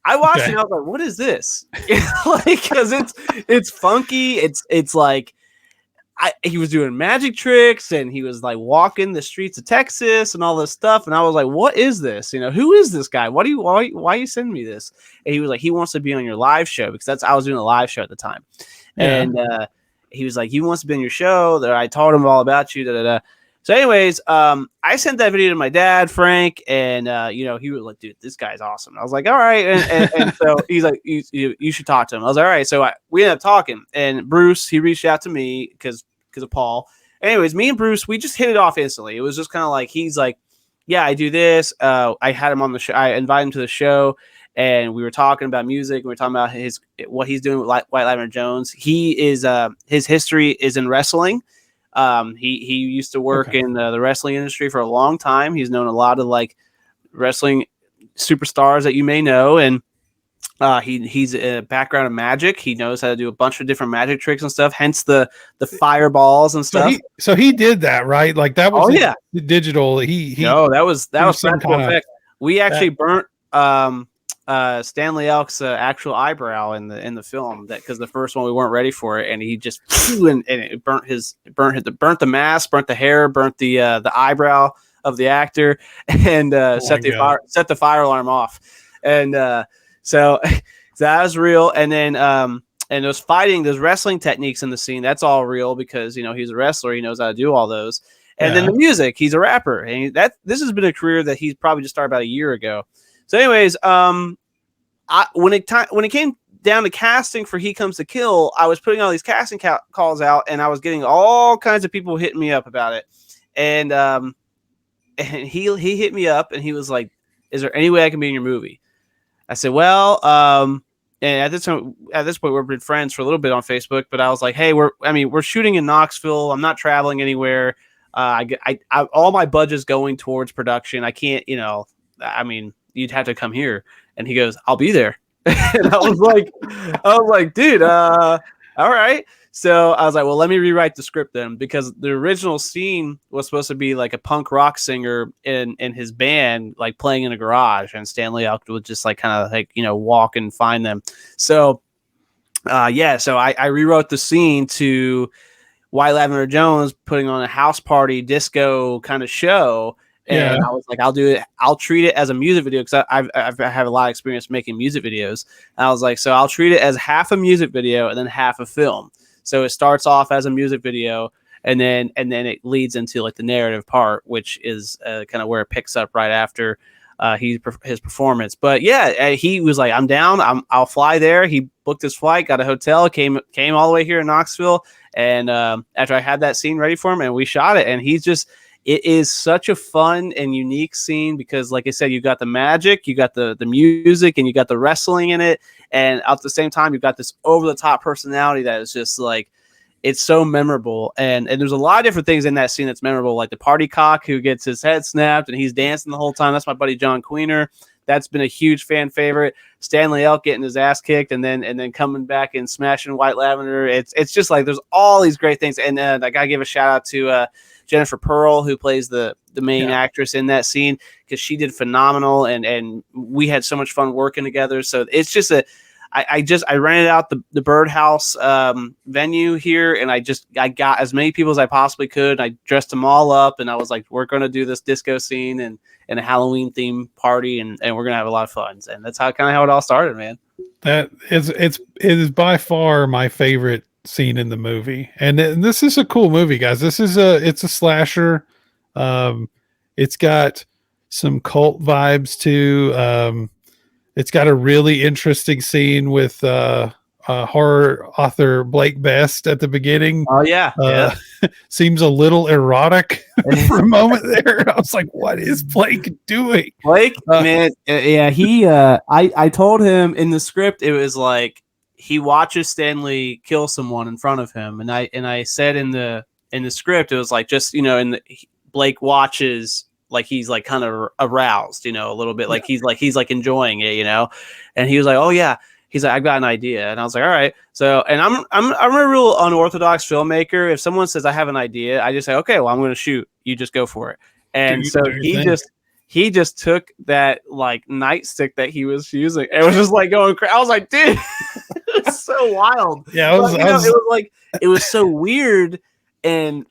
I watched it and I was like, what is this? Because it's funky. It's like he was doing magic tricks and he was like walking the streets of Texas and all this stuff. And I was like, what is this? Who is this guy? Why are you sending me this? And he was like, he wants to be on your live show, because I was doing a live show at the time. Yeah. And he was like, he wants to be on your show. That I told him all about you. Da, da, da. So anyways, I sent that video to my dad, Frank, and he was like, dude, this guy's awesome. I was like, all right. And so he's like, you should talk to him. I was like, all right. So we ended up talking, and Bruce, he reached out to me because of Paul. Anyways, me and Bruce, we just hit it off instantly. It was just kind of like, he's like, yeah, I do this. I had him on the show. I invited him to the show, and we were talking about music. And we were talking about what he's doing with White Lavender Jones. He is his history is in wrestling. He used to work in the wrestling industry for a long time. He's known a lot of like wrestling superstars that you may know, and he's a background of magic. He knows how to do a bunch of different magic tricks and stuff. Hence the fireballs and stuff. So he did that, right? Like that was digital. No, that was practical effect. We actually burnt Stanley Elk's actual eyebrow in the film, that because the first one we weren't ready for it, and he just and it burnt the mask, burnt the hair, burnt the eyebrow of the actor and set the fire alarm off. And so that was real. And then and those wrestling techniques in the scene, that's all real because he's a wrestler, he knows how to do all those. And then the music, he's a rapper, and this has been a career that he's probably just started about a year ago. So anyways, when it came down to casting for He Comes to Kill, I was putting all these casting calls out, and I was getting all kinds of people hitting me up about it. And he hit me up, and he was like, "Is there any way I can be in your movie?" I said, "Well, and at this point, we've been friends for a little bit on Facebook, but I was like, hey, we're shooting in Knoxville. I'm not traveling anywhere. All my budget's going towards production. I can't, you'd have to come here." And he goes, "I'll be there." And I was like, dude, all right. So I was like, well, let me rewrite the script then, because the original scene was supposed to be like a punk rock singer in his band, like playing in a garage, and Stanley Elk would just like kind of like, walk and find them. So, so I rewrote the scene to White Lavender Jones putting on a house party disco kind of show. And I was like, I'll do it. I'll treat it as a music video because I have a lot of experience making music videos. And I was like, so I'll treat it as half a music video and then half a film. So it starts off as a music video, and then it leads into like the narrative part, which is kind of where it picks up right after his performance. But yeah, he was like, "I'm down. I'll fly there." He booked his flight, got a hotel, came all the way here in Knoxville, and after I had that scene ready for him, and we shot it, and it is such a fun and unique scene because, like I said, you got the magic, you got the music, and you got the wrestling in it. And at the same time, you've got this over-the-top personality that is just like, it's so memorable. And there's a lot of different things in that scene that's memorable, like the party cock who gets his head snapped and he's dancing the whole time. That's my buddy John Queener. That's been a huge fan favorite. Stanley Elk getting his ass kicked and then coming back and smashing White Lavender. It's just like there's all these great things. And I got to give a shout out to Jennifer Pearl, who plays the main actress in that scene, because she did phenomenal, and we had so much fun working together. So it's just I rented out the Birdhouse venue here, and I got as many people as I possibly could. I dressed them all up, and I was like, we're going to do this disco scene and a Halloween theme party, and we're going to have a lot of fun. And that's how it all started, man. It is by far my favorite scene in the movie, and this is a cool movie, guys. It's a slasher. It's got some cult vibes too. It's got a really interesting scene with horror author Blake Best at the beginning. Oh yeah. Seems a little erotic for a moment there. I was like, what is Blake doing? Blake, man, yeah, he I told him in the script, it was like he watches Stanley kill someone in front of him, and I said in the script, it was like, just Blake watches like he's like kind of aroused, a little bit, like he's like enjoying it, and he was like, oh yeah, he's like, I've got an idea, and I was like, all right. So, and I'm a real unorthodox filmmaker. If someone says I have an idea, I just say, okay, well, I'm going to shoot. You just go for it. And so he just took that like nightstick that he was using and was just like going crazy. I was like, dude, it's so wild. Yeah, it was so weird and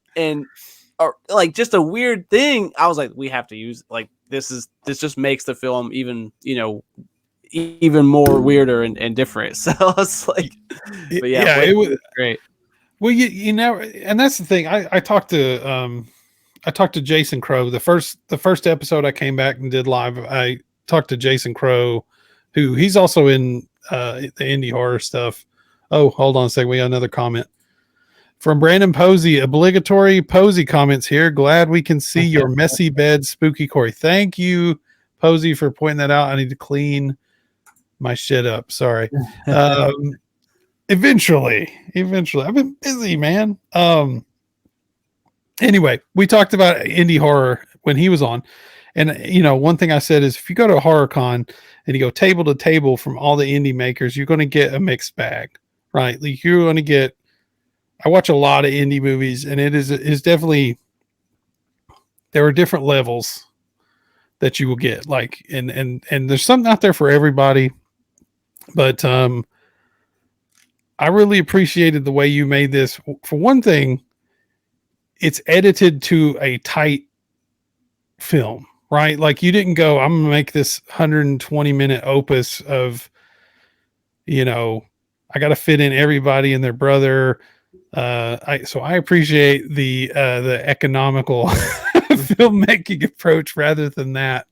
or like just a weird thing. I was like, we have to use like this just makes the film even even more weirder and different. So I was like, but yeah, it was great. Well, you know, and that's the thing. I talked to Jason Crow the first episode I came back and did live. I talked to Jason Crow, who he's also in the indie horror stuff. Oh, hold on a second. We got another comment from Brandon Posey. Obligatory Posey comments here. Glad we can see your messy bed, spooky Corey. Thank you, Posey, for pointing that out. I need to clean my shit up. Sorry. Eventually. I've been busy, man. Anyway, we talked about indie horror when he was on. And, one thing I said is if you go to a horror con and you go table to table from all the indie makers, you're going to get a mixed bag, right? Like you're going to get, I watch a lot of indie movies, and it is definitely, there are different levels that you will get, like, and there's something out there for everybody. But I really appreciated the way you made this. For one thing, it's edited to a tight film, right? Like you didn't go, I'm gonna make this 120-minute opus of, I got to fit in everybody and their brother. So I appreciate the economical filmmaking approach rather than that.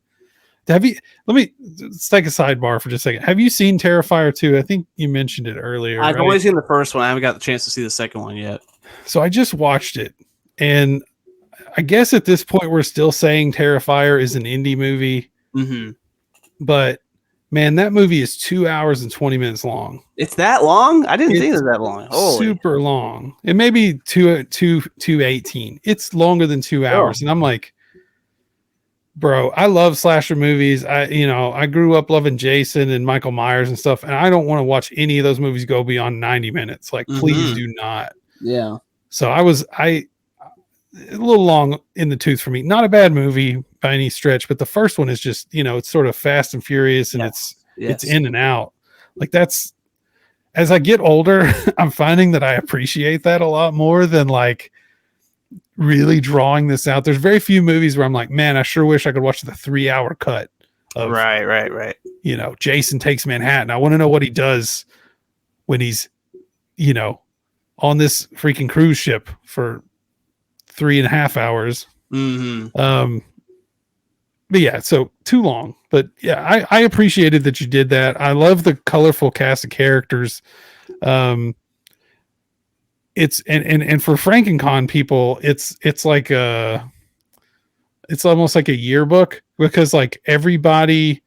Let's take a sidebar for just a second. Have you seen Terrifier 2? I think you mentioned it earlier. I've right? only seen the first one. I haven't got the chance to see the second one yet. So I just watched it, and I guess at this point we're still saying Terrifier is an indie movie, but man, that movie is 2 hours and 20 minutes long. It's that long? I didn't think it was that long. Holy. Super long. It may be 218. It's longer than 2 hours, and I'm like, bro, I love slasher movies. I grew up loving Jason and Michael Myers and stuff, and I don't want to watch any of those movies go beyond 90 minutes. Like, please do not. Yeah. So I a little long in the tooth for me. Not a bad movie by any stretch, but the first one is just, it's sort of fast and furious, and it's in and out. Like that's, as I get older, I'm finding that I appreciate that a lot more than like really drawing this out. There's very few movies where I'm like, man, I sure wish I could watch the 3-hour cut of right. Jason Takes Manhattan. I want to know what he does when he's, on this freaking cruise ship for 3.5 hours. But yeah, so too long. But yeah, I appreciated that you did that. I love the colorful cast of characters. It's and for FrankenCon people, it's like it's almost like a yearbook, because like everybody,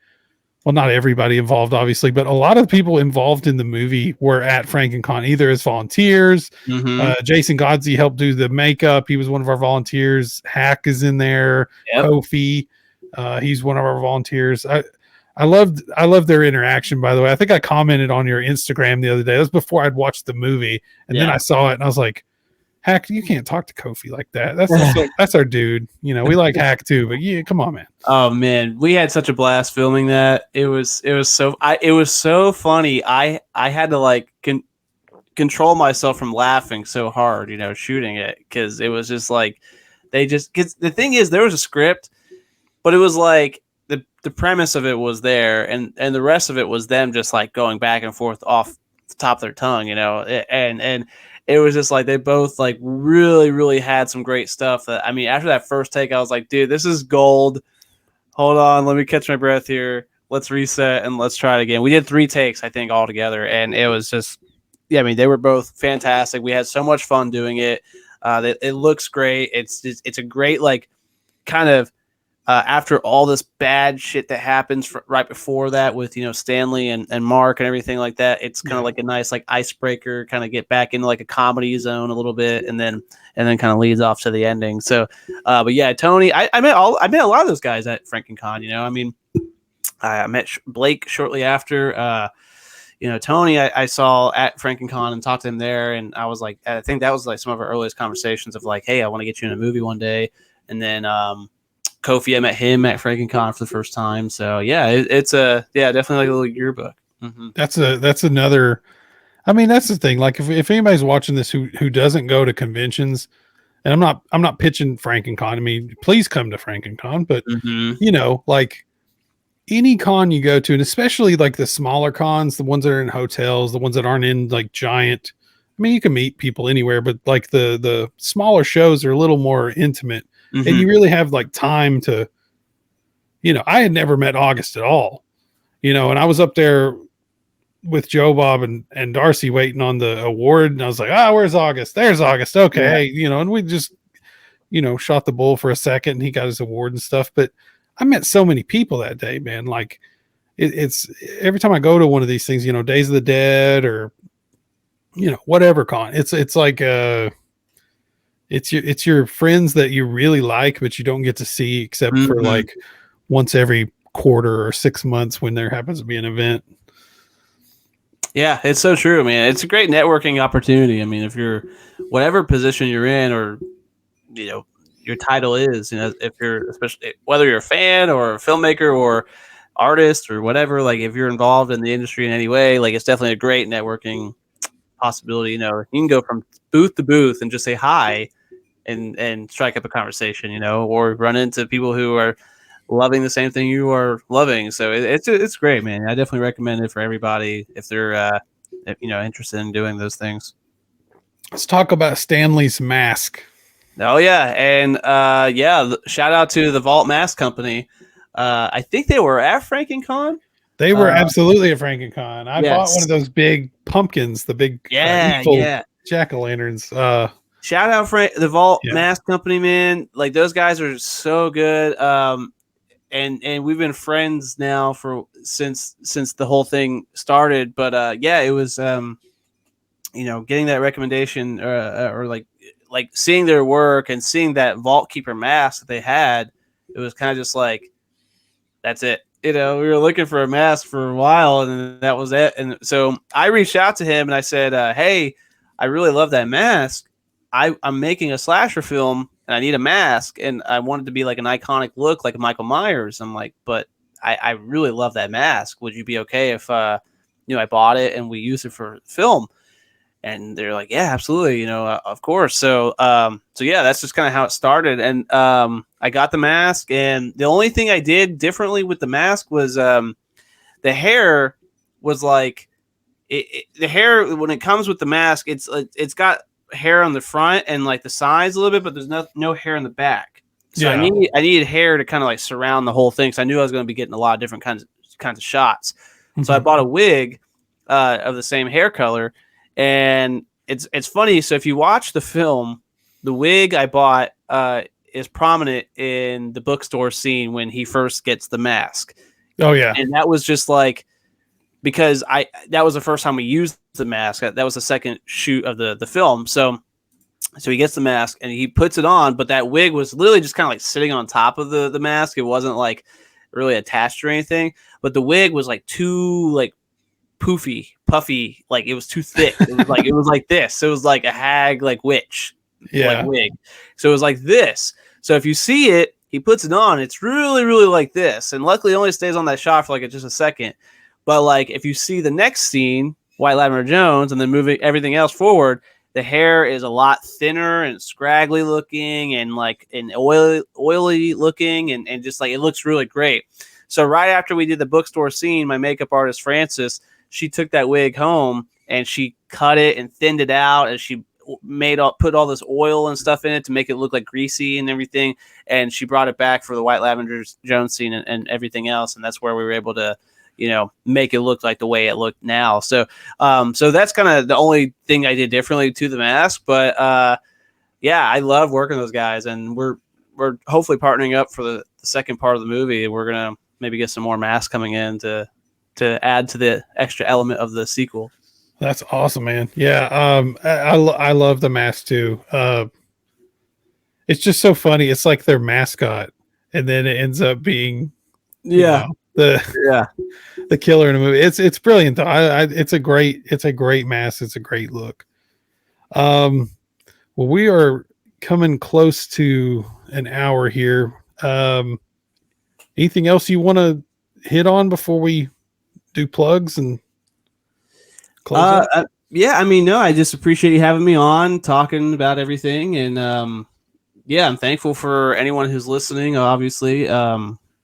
well, not everybody involved, obviously, but a lot of people involved in the movie were at FrankenCon, either as volunteers. Jason Godsey helped do the makeup. He was one of our volunteers. Hack is in there. Kofi, he's one of our volunteers. I loved their interaction, by the way. I think I commented on your Instagram the other day. That was before I'd watched the movie, and then I saw it and I was like, Hack, you can't talk to Kofi like that. That's our dude. We like Hack too, but yeah, come on, man. Oh man, we had such a blast filming that. It was so funny. I had to like control myself from laughing so hard, shooting it, because it was just like because the thing is, there was a script, but it was like the premise of it was there, and the rest of it was them just like going back and forth off the top of their tongue, and it was just like they both like really, really had some great stuff. That, I mean, after that first take, I was like, dude, this is gold. Hold on, let me catch my breath here. Let's reset and let's try it again. We did 3 takes, I think, all together, and it was just, I mean, they were both fantastic. We had so much fun doing it. It looks great. It's a great, like, kind of after all this bad shit that happens right before that with, Stanley and Mark and everything like that. It's kind of like a nice, like, icebreaker, kind of get back into like a comedy zone a little bit, and then kind of leads off to the ending. So, but yeah, Tony, I met a lot of those guys at FrankenCon. I mean, I met Blake shortly after. Tony, I saw at FrankenCon and talked to him there, and I was like, I think that was like some of our earliest conversations of like, hey, I want to get you in a movie one day, and then Kofi, I met him at FrankenCon for the first time. So yeah, it's definitely like a little yearbook. That's another. I mean, that's the thing. Like, if anybody's watching this who doesn't go to conventions, and I'm not pitching FrankenCon. I mean, please come to FrankenCon, but like any con you go to, and especially like the smaller cons, the ones that are in hotels, the ones that aren't in like giant. I mean, you can meet people anywhere, but like the smaller shows are a little more intimate. And you really have like time to, I had never met August at all, and I was up there with Joe Bob and Darcy waiting on the award. And I was like, where's August? There's August. Okay. And we just, shot the bull for a second, and he got his award and stuff. But I met so many people that day, man. Like it's every time I go to one of these things, Days of the Dead or, whatever con, it's like, it's your friends that you really like, but you don't get to see except for like once every quarter or 6 months when there happens to be an event. Yeah, it's so true, man. It's a great networking opportunity. I mean, if you're whatever position you're in, or your title is, if you're, especially whether you're a fan or a filmmaker or artist or whatever, like if you're involved in the industry in any way, like it's definitely a great networking possibility. You can go from booth to booth and just say hi, and strike up a conversation, or run into people who are loving the same thing you are loving. So it's great, man. I definitely recommend it for everybody if they're interested in doing those things. Let's talk about Stanley's mask. Oh yeah, and shout out to the Vault Mask Company. I think they were at FrankenCon. They were absolutely at FrankenCon. I yes. bought one of those big pumpkins, the big evil jack-o'-lanterns. Shout out the Vault Mask Company, man. Like those guys are so good. And we've been friends now since the whole thing started. But it was getting that recommendation or like seeing their work and seeing that Vault Keeper mask that they had. It was kind of just like, that's it. We were looking for a mask for a while, and that was it. And so I reached out to him and I said, hey, I really love that mask. I'm making a slasher film and I need a mask, and I wanted to be like an iconic look like Michael Myers. I'm like, but I really love that mask. Would you be okay if I bought it and we use it for film? And they're like, yeah, absolutely, of course. So that's just kind of how it started. And I got the mask, and the only thing I did differently with the mask was the hair was like the hair when it comes with the mask, it's got hair on the front and like the sides a little bit, but there's no hair in the back. So I needed hair to kind of like surround the whole thing. So I knew I was going to be getting a lot of different kinds of shots. Mm-hmm. So I bought a wig of the same hair color. And it's funny. So if you watch the film, the wig I bought is prominent in the bookstore scene when he first gets the mask. Oh yeah, and that was just like because that was the first time we used the mask. That was the second shoot of the film. So he gets the mask and he puts it on, but that wig was literally just kind of like sitting on top of the mask. It wasn't like really attached or anything, but the wig was like too like puffy, like it was too thick. It was like this. It was like a hag, like witch, like wig. So it was like this. So if you see it, he puts it on. It's really, really like this. And luckily, it only stays on that shot for like just a second. But like if you see the next scene, White Lavender Jones, and then moving everything else forward, the hair is a lot thinner and scraggly looking, and like an oily looking, and just like it looks really great. So right after we did the bookstore scene, my makeup artist Frances, she took that wig home and she cut it and thinned it out, and she put all this oil and stuff in it to make it look like greasy and everything. And she brought it back for the White Lavender Jones scene and everything else. And that's where we were able to, make it look like the way it looked now. So that's kind of the only thing I did differently to the mask. But I love working with those guys, and we're hopefully partnering up for the second part of the movie. We're going to maybe get some more masks coming in to add to the extra element of the sequel. That's awesome, man. Yeah. I love the mask too. It's just so funny. It's like their mascot, and then it ends up being, the killer in a movie. It's brilliant though. It's a great mask. It's a great look. Well, we are coming close to an hour here. Anything else you want to hit on before we do plugs and close up? No, I just appreciate you having me on, talking about everything. And I'm thankful for anyone who's listening, obviously.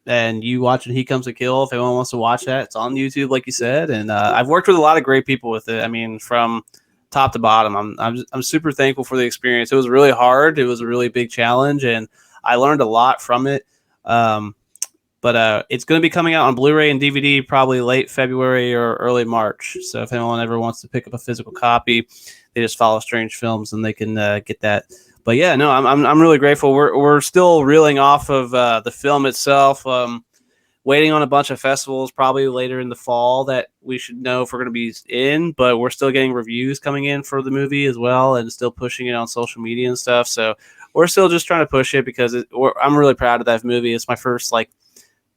And you watching He Comes to Kill, if anyone wants to watch that, it's on YouTube, like you said. And I've worked with a lot of great people with it. I mean, from top to bottom, I'm super thankful for the experience. It was really hard. It was a really big challenge, and I learned a lot from it. But it's going to be coming out on Blu-ray and DVD probably late February or early March. So if anyone ever wants to pick up a physical copy, they just follow Strange Films and they can get that. But yeah, no, I'm really grateful. We're still reeling off of the film itself. Waiting on a bunch of festivals probably later in the fall that we should know if we're going to be in. But we're still getting reviews coming in for the movie as well, and still pushing it on social media and stuff. So we're still just trying to push it because I'm really proud of that movie. It's my first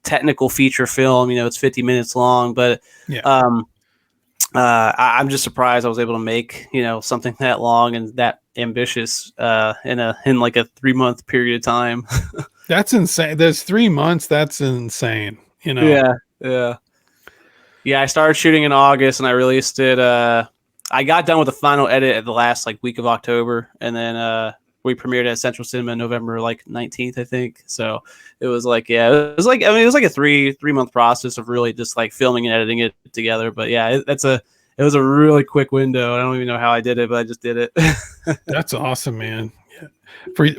technical feature film. It's 50 minutes long, but I'm just surprised I was able to make something that long and that ambitious in like a 3-month period of time. That's insane. There's 3 months. That's insane. Yeah. I started shooting in August and I released it. I got done with the final edit at the last week of October, and then we premiered at Central Cinema November like 19th, I think. So it was like, yeah, it was like, I mean, it was like a 3-month process of really just like filming and editing it together. But yeah, it was a really quick window. I don't even know how I did it, but I just did it. That's awesome, man. Yeah.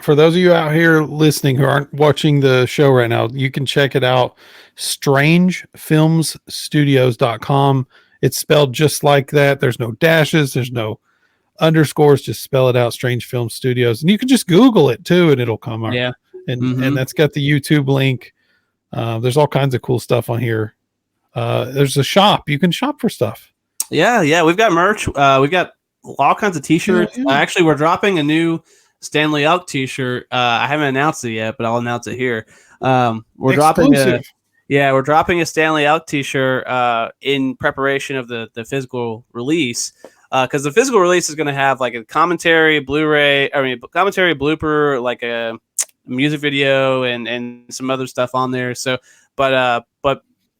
For those of you out here listening who aren't watching the show right now, you can check it out. Strangefilmsstudios.com. It's spelled just like that. There's no dashes. There's no underscores. Just spell it out. Strange Film Studios. And you can just Google it too, and it'll come up. Yeah. And that's got the YouTube link. There's all kinds of cool stuff on here. There's a shop. You can shop for stuff. Yeah. We've got merch. We've got all kinds of t-shirts. Yeah. Actually, we're dropping a new Stanley Elk t-shirt. I haven't announced it yet, but I'll announce it here. We're dropping a Stanley Elk t-shirt in preparation of the physical release. Because the physical release is going to have like a commentary blooper, like a music video and some other stuff on there. So, but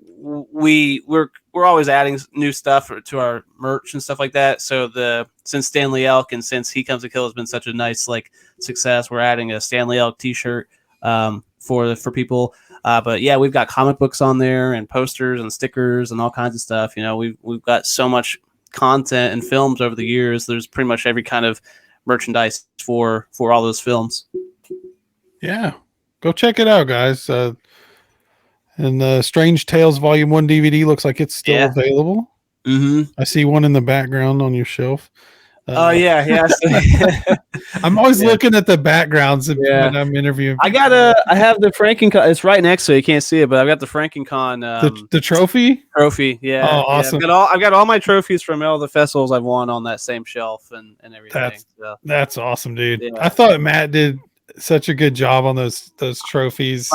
we're always adding new stuff to our merch and stuff like that. So since Stanley Elk and since He Comes to Kill has been such a nice like success, we're adding a Stanley Elk t-shirt for people. But yeah, we've got comic books on there and posters and stickers and all kinds of stuff. You know, we've got so much content and films over the years. There's pretty much every kind of merchandise for all those films. Yeah, go check it out, guys. And the Strange Tales Volume 1 DVD looks like it's still available. Mm-hmm. I see one in the background on your shelf. Oh yeah. I'm always looking at the backgrounds when I'm interviewing. I have the FrankenCon. It's right next to it. You can't see it, but I've got the FrankenCon. The trophy. Yeah. Oh, awesome. Yeah. I've got all my trophies from all the festivals I've won on that same shelf and everything. That's awesome, dude. Yeah. I thought Matt did such a good job on those trophies.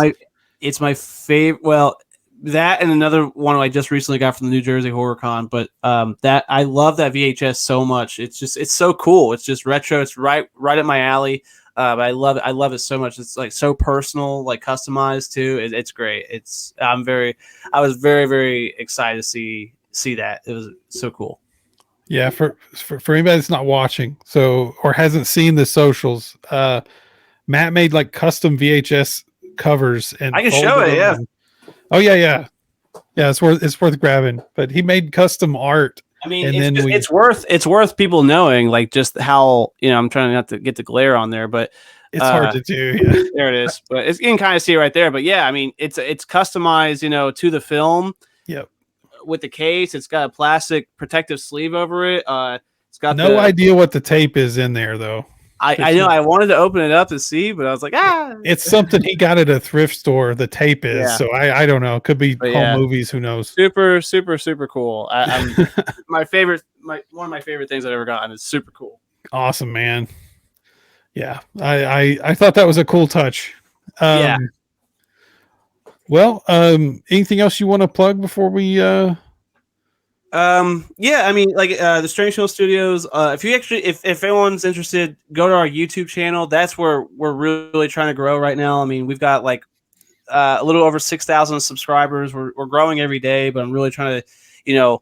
It's my favorite. Well, that and another one I just recently got from the New Jersey Horror Con, but that I love that VHS so much. It's so cool. It's just retro. It's right at my alley. But I love it. I love it so much. It's like so personal, like customized too. It's great. I was very, very excited to see that. It was so cool. Yeah, for anybody that's not watching, or hasn't seen the socials, Matt made like custom VHS covers, and I can show it. Yeah. Oh yeah. It's worth grabbing. But he made custom art. I mean, it's worth people knowing, like just how I'm trying not to get the glare on there, but it's hard to do. Yeah. There it is. But you can kind of see it right there. But yeah, I mean, it's customized, to the film. Yep. With the case, it's got a plastic protective sleeve over it. It's got no idea what the tape is in there though. I know. I wanted to open it up and see, but I was like, It's something he got at a thrift store. The tape is, so I don't know. It could be home movies. Who knows? Super, super, super cool. I'm one of my favorite things I've ever gotten. It's super cool. Awesome, man. Yeah, I thought that was a cool touch. Well, anything else you want to plug before we? I mean, like the Strange Film Studios. If anyone's interested, go to our YouTube channel. That's where we're really trying to grow right now. I mean, we've got like a little over 6,000 subscribers. We're growing every day, but I'm really trying to,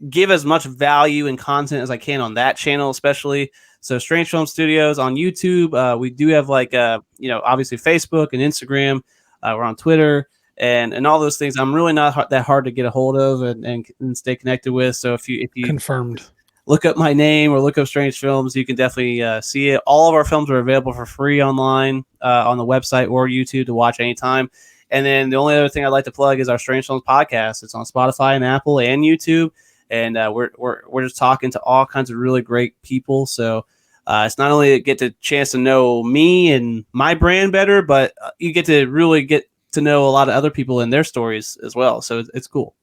give as much value and content as I can on that channel, especially. So Strange Film Studios on YouTube. We do have like obviously Facebook and Instagram. We're on Twitter. And all those things, I'm really not that hard to get a hold of and stay connected with. So if you confirmed, look up my name or look up Strange Films, you can definitely see it. All of our films are available for free online on the website or YouTube to watch anytime. And then the only other thing I'd like to plug is our Strange Films podcast. It's on Spotify and Apple and YouTube, and we're just talking to all kinds of really great people. So it's not only get the chance to know me and my brand better, but you get to really get to know a lot of other people and their stories as well. So it's cool.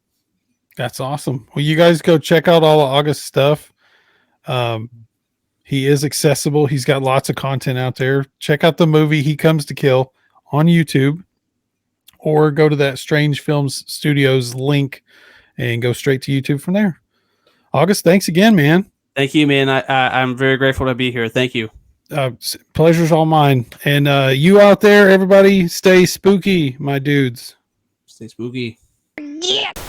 That's awesome. Well, you guys go check out all of August's stuff. He is accessible. He's got lots of content out there. Check out the movie He Comes to Kill on YouTube, or go to that Strange Films Studios link and go straight to YouTube from there. August, thanks again, man. Thank you, man. I'm very grateful to be here. Thank you. Pleasure's all mine. And you out there, everybody, stay spooky, my dudes. Stay spooky. Yeah.